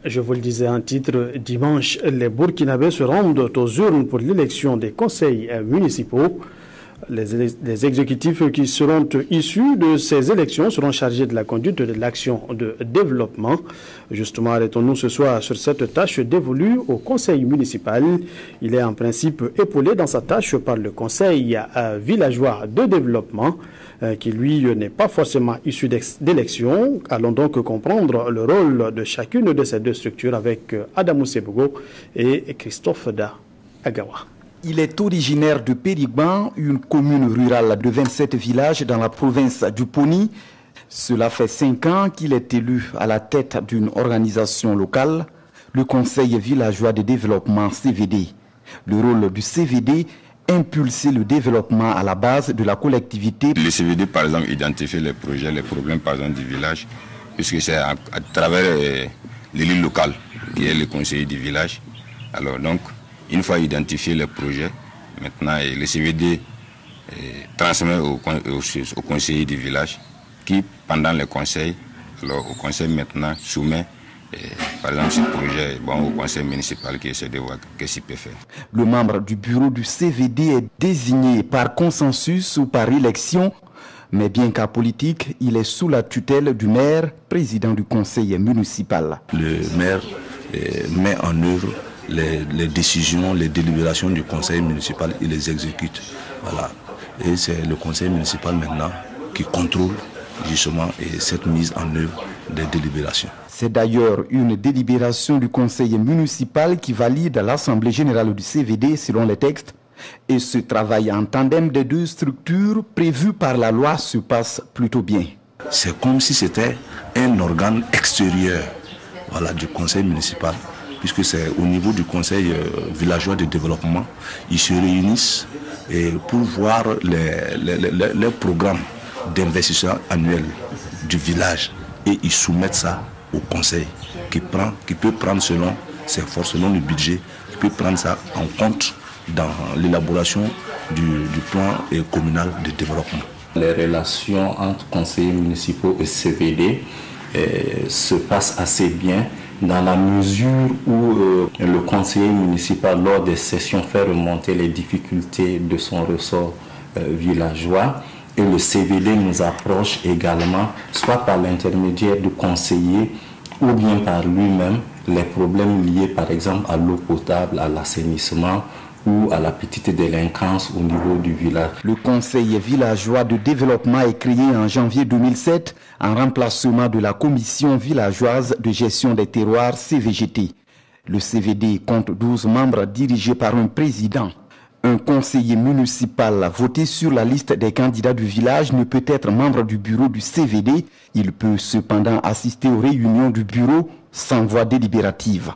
Je vous le disais en titre, dimanche, les Burkinabés se rendent aux urnes pour l'élection des conseils municipaux. Les exécutifs qui seront issus de ces élections seront chargés de la conduite de l'action de développement. Justement, arrêtons-nous ce soir sur cette tâche dévolue au conseil municipal. Il est en principe épaulé dans sa tâche par le conseil villageois de développement, qui lui n'est pas forcément issu d'élections. Allons donc comprendre le rôle de chacune de ces deux structures avec Adamou Sebougo et Christophe Da Agawa. Il est originaire de Périgban, une commune rurale de 27 villages dans la province du Poni. Cela fait 5 ans qu'il est élu à la tête d'une organisation locale, le Conseil villageois de développement CVD. Le rôle du CVD, impulser le développement à la base de la collectivité. Le CVD, par exemple, identifie les projets, les problèmes par exemple, du village, puisque c'est à travers l'élu local qui est le conseiller du village. Alors donc, une fois identifié les projets, maintenant le CVD transmet au conseiller du village qui, pendant le conseil, alors au conseil maintenant soumet par exemple ce projet au conseil municipal qui essaie de voir qu'est-ce qu'il peut faire. Le membre du bureau du CVD est désigné par consensus ou par élection, mais bien qu'à politique, il est sous la tutelle du maire, président du conseil municipal. Le maire met en œuvre les décisions, les délibérations du conseil municipal, il les exécute. Voilà. Et c'est le conseil municipal maintenant qui contrôle justement cette mise en œuvre des délibérations. C'est d'ailleurs une délibération du conseil municipal qui valide l'Assemblée générale du CVD selon les textes. Et ce travail en tandem des deux structures prévues par la loi se passe plutôt bien. C'est comme si c'était un organe extérieur, voilà, du conseil municipal, puisque c'est au niveau du conseil villageois de développement, ils se réunissent pour voir les programmes d'investissement annuel du village et ils soumettent ça au conseil qui peut prendre selon ses forces, selon le budget, qui peut prendre ça en compte dans l'élaboration du plan communal de développement. Les relations entre conseillers municipaux et CVD se passent assez bien, dans la mesure où le conseiller municipal, lors des sessions, fait remonter les difficultés de son ressort villageois, et le CVD nous approche également, soit par l'intermédiaire du conseiller ou bien par lui-même, les problèmes liés par exemple à l'eau potable, à l'assainissement ou à la petite délinquance au niveau du village. Le Conseil villageois de développement est créé en janvier 2007 en remplacement de la Commission villageoise de gestion des terroirs CVGT. Le CVD compte 12 membres dirigés par un président. Un conseiller municipal voté sur la liste des candidats du village ne peut être membre du bureau du CVD. Il peut cependant assister aux réunions du bureau sans voix délibérative.